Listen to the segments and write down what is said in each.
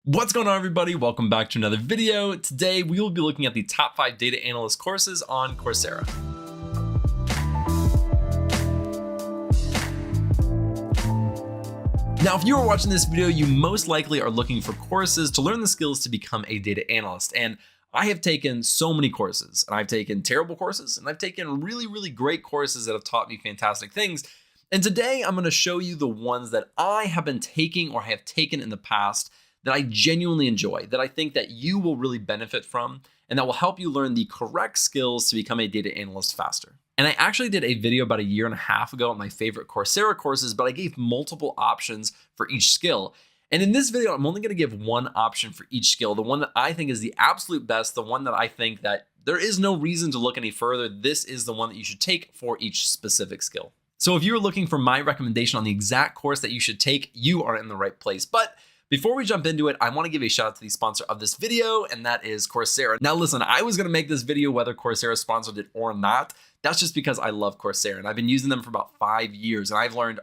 What's going on, everybody? Welcome back to another video. Today, we will be looking at the top 5 data analyst courses on Coursera. Now, if you are watching this video, you most likely are looking for courses to learn the skills to become a data analyst. And I have taken so many courses, and I've taken terrible courses, and I've taken really great courses that have taught me fantastic things. And today, I'm going to show you the ones that I have been taking or have taken in the past that I genuinely enjoy, that I think that you will really benefit from, and that will help you learn the correct skills to become a data analyst faster. And I actually did a video about 1.5 years ago on my favorite Coursera courses, but I gave multiple options for each skill. And in this video, I'm only going to give one option for each skill, the one that I think is the absolute best, the one that I think that there is no reason to look any further. This is the one that you should take for each specific skill. So if you're looking for my recommendation on the exact course that you should take, you are in the right place. But before we jump into it, I want to give a shout out to the sponsor of this video, and that is Coursera. Now listen, I was going to make this video whether Coursera sponsored it or not. That's just because I love Coursera, and I've been using them for about 5 years, and I've learned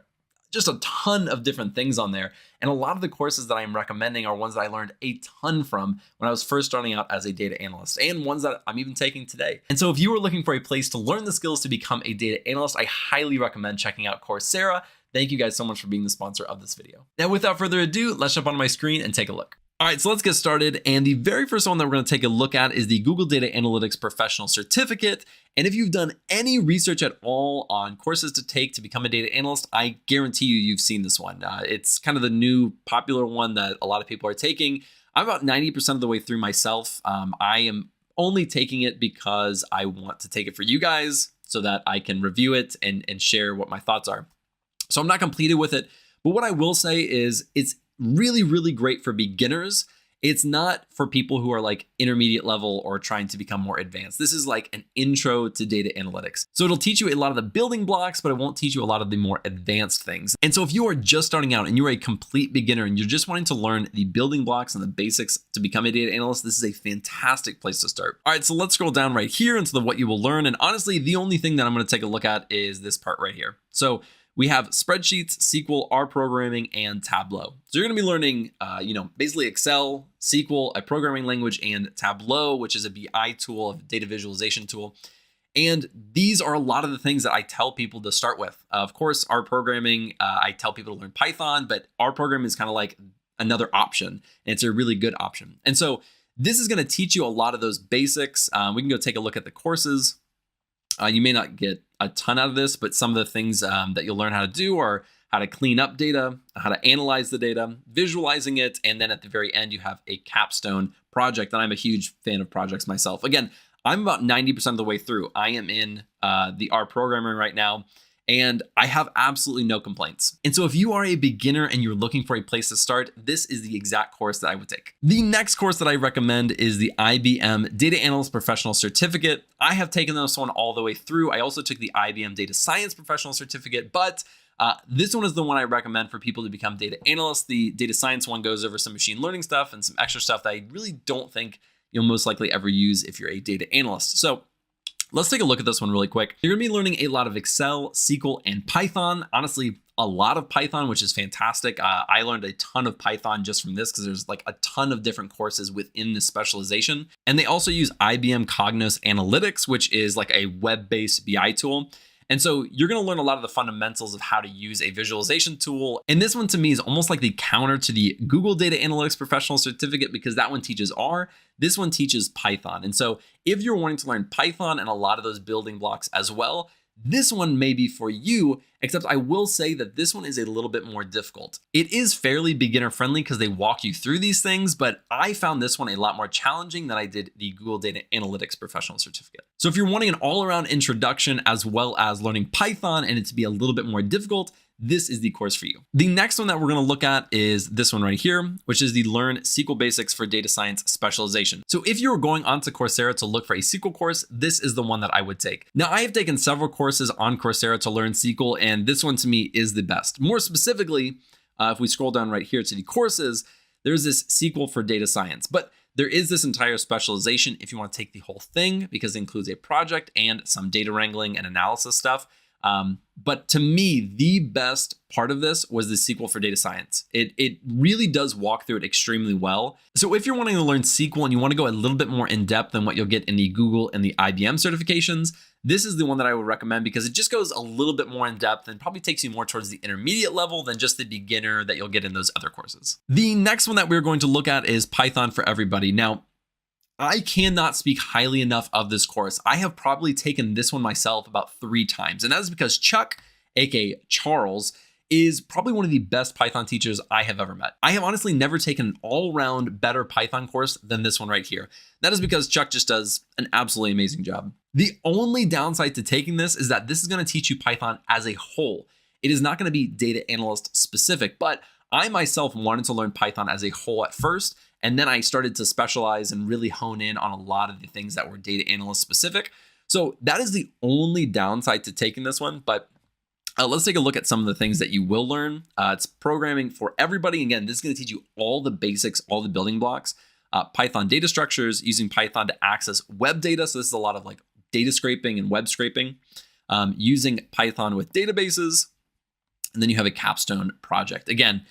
just a ton of different things on there. And a lot of the courses that I'm recommending are ones that I learned a ton from when I was first starting out as a data analyst, and ones that I'm even taking today. And so if you are looking for a place to learn the skills to become a data analyst, I highly recommend checking out Coursera. Thank you guys so much for being the sponsor of this video. Now, without further ado, let's jump onto my screen and take a look. All right, so let's get started. And the very first one that we're going to take a look at is the Google Data Analytics Professional Certificate. And if you've done any research at all on courses to take to become a data analyst, I guarantee you've seen this one. It's kind of the new popular one that a lot of people are taking. I'm about 90% of the way through myself. I am only taking it because I want to take it for you guys so that I can review it and share what my thoughts are. So I'm not completed with it, but what I will say is it's really great for beginners. It's not for people who are like intermediate level or trying to become more advanced. This is like an intro to data analytics. So it'll teach you a lot of the building blocks, but it won't teach you a lot of the more advanced things. And so if you are just starting out and you're a complete beginner and you're just wanting to learn the building blocks and the basics to become a data analyst, this is a fantastic place to start. All right, so let's scroll down right here into what you will learn. And honestly, the only thing that I'm going to take a look at is this part right here. So we have spreadsheets, SQL, R programming, and Tableau. So you're going to be learning, basically Excel, SQL, a programming language, and Tableau, which is a BI tool, a data visualization tool. And these are a lot of the things that I tell people to start with. Of course, R programming, I tell people to learn Python, but R programming is kind of like another option, and it's a really good option. And so this is going to teach you a lot of those basics. We can go take a look at the courses. You may not get a ton out of this, but some of the things that you'll learn how to do are how to clean up data, how to analyze the data, visualizing it, and then at the very end, you have a capstone project. And I'm a huge fan of projects myself. Again, I'm about 90% of the way through. I am in the R programming right now, and I have absolutely no complaints. And so if you are a beginner and you're looking for a place to start, this is the exact course that I would take. The next course that I recommend is the IBM Data Analyst Professional Certificate. I have taken this one all the way through. I also took the IBM Data Science Professional Certificate, but this one is the one I recommend for people to become data analysts. The data science one goes over some machine learning stuff and some extra stuff that I really don't think you'll most likely ever use if you're a data analyst. So let's take a look at this one really quick. You're going to be learning a lot of Excel, SQL, and Python. Honestly, a lot of Python, which is fantastic. I learned a ton of Python just from this because there's like a ton of different courses within this specialization. And they also use IBM Cognos Analytics, which is like a web-based BI tool. And so you're going to learn a lot of the fundamentals of how to use a visualization tool. And this one to me is almost like the counter to the Google Data Analytics Professional Certificate because that one teaches R. This one teaches Python. And so if you're wanting to learn Python and a lot of those building blocks as well, this one may be for you, except I will say that this one is a little bit more difficult. It is fairly beginner friendly because they walk you through these things, but I found this one a lot more challenging than I did the Google Data Analytics Professional Certificate. So if you're wanting an all-around introduction as well as learning Python and it to be a little bit more difficult, this is the course for you. The next one that we're going to look at is this one right here, which is the Learn SQL Basics for Data Science Specialization. So if you're going onto Coursera to look for a SQL course, this is the one that I would take. Now, I have taken several courses on Coursera to learn SQL, and this one to me is the best. More specifically, if we scroll down right here to the courses, there's this SQL for Data Science, but there is this entire specialization if you want to take the whole thing because it includes a project and some data wrangling and analysis stuff. But to me, the best part of this was the SQL for data science. It really does walk through it extremely well. So if you're wanting to learn SQL and you want to go a little bit more in depth than what you'll get in the Google and the IBM certifications, this is the one that I would recommend because it just goes a little bit more in depth and probably takes you more towards the intermediate level than just the beginner that you'll get in those other courses. The next one that we're going to look at is Python for Everybody. Now, I cannot speak highly enough of this course. I have probably taken this one myself about 3 times, and that is because Chuck, aka Charles, is probably one of the best Python teachers I have ever met. I have honestly never taken an all-around better Python course than this one right here. That is because Chuck just does an absolutely amazing job. The only downside to taking this is that this is going to teach you Python as a whole. It is not going to be data analyst specific, but I myself wanted to learn Python as a whole at first, and then I started to specialize and really hone in on a lot of the things that were data analyst specific. So that is the only downside to taking this one, but let's take a look at some of the things that you will learn. It's programming for everybody. Again, this is going to teach you all the basics, all the building blocks, Python data structures, using Python to access web data. So this is a lot of like data scraping and web scraping, using Python with databases. And then you have a capstone project. Again,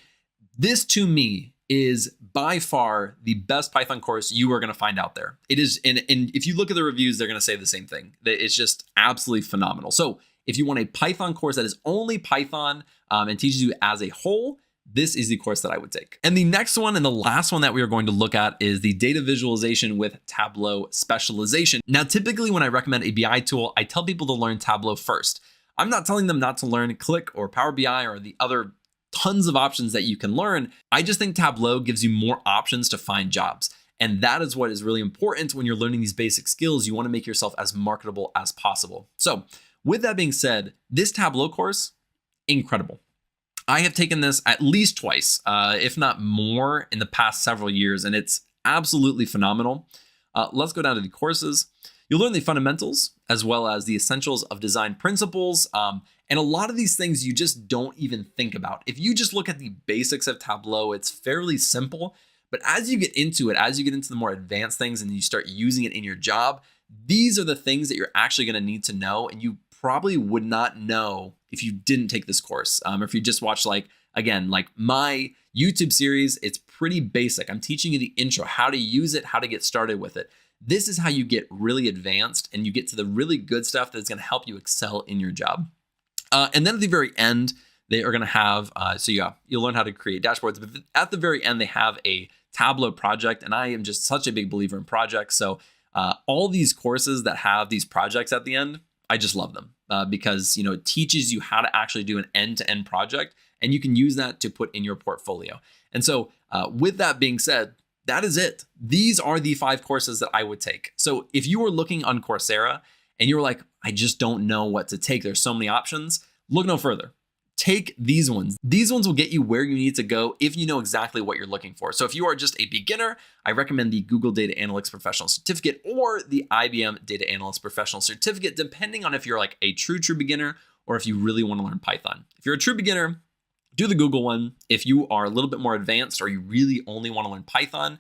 this to me is by far the best Python course you are going to find out there. It is, and if you look at the reviews, they're going to say the same thing. That it's just absolutely phenomenal. So if you want a Python course that is only Python and teaches you as a whole, this is the course that I would take. And the next one and the last one that we are going to look at is the data visualization with Tableau specialization. Now, typically when I recommend a BI tool, I tell people to learn Tableau first. I'm not telling them not to learn Click or Power BI or the other tons of options that you can learn. I just think Tableau gives you more options to find jobs. And that is what is really important when you're learning these basic skills. You want to make yourself as marketable as possible. So with that being said, this Tableau course, incredible. I have taken this at least twice, if not more, in the past several years, and it's absolutely phenomenal. Let's go down to the courses. You'll learn the fundamentals as well as the essentials of design principles. And a lot of these things you just don't even think about. If you just look at the basics of Tableau, it's fairly simple. But as you get into it, as you get into the more advanced things and you start using it in your job, these are the things that you're actually going to need to know. And you probably would not know if you didn't take this course. Or if you just watch like my YouTube series, it's pretty basic. I'm teaching you the intro, how to use it, how to get started with it. This is how you get really advanced and you get to the really good stuff that's going to help you excel in your job. And then at the very end, they are going to have, you'll learn how to create dashboards, but at the very end, they have a Tableau project. And I am just such a big believer in projects. So all these courses that have these projects at the end, I just love them because, it teaches you how to actually do an end-to-end project and you can use that to put in your portfolio. And so with that being said, that is it. These are the 5 courses that I would take. So if you were looking on Coursera and you were like, I just don't know what to take, there's so many options, look no further. Take these ones. These ones will get you where you need to go if you know exactly what you're looking for. So if you are just a beginner, I recommend the Google Data Analytics Professional Certificate or the IBM Data Analyst Professional Certificate, depending on if you're like a true beginner or if you really want to learn Python. If you're a true beginner, do the Google one. If you are a little bit more advanced or you really only want to learn Python,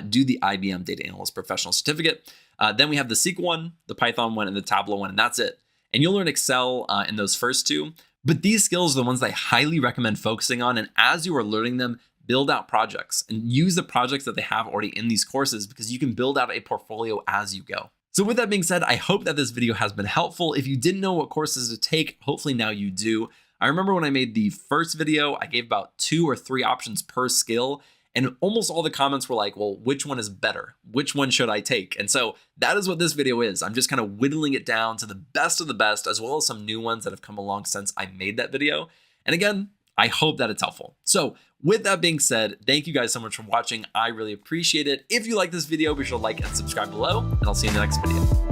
do the IBM Data Analyst Professional Certificate. Then we have the SQL one, the Python one, and the Tableau one, and that's it. And you'll learn Excel in those first 2. But these skills are the ones that I highly recommend focusing on. And as you are learning them, build out projects and use the projects that they have already in these courses because you can build out a portfolio as you go. So with that being said, I hope that this video has been helpful. If you didn't know what courses to take, hopefully now you do. I remember when I made the first video, I gave about 2 or 3 options per skill. And almost all the comments were like, well, which one is better? Which one should I take? And so that is what this video is. I'm just kind of whittling it down to the best of the best, as well as some new ones that have come along since I made that video. And again, I hope that it's helpful. So with that being said, thank you guys so much for watching. I really appreciate it. If you like this video, be sure to like and subscribe below, and I'll see you in the next video.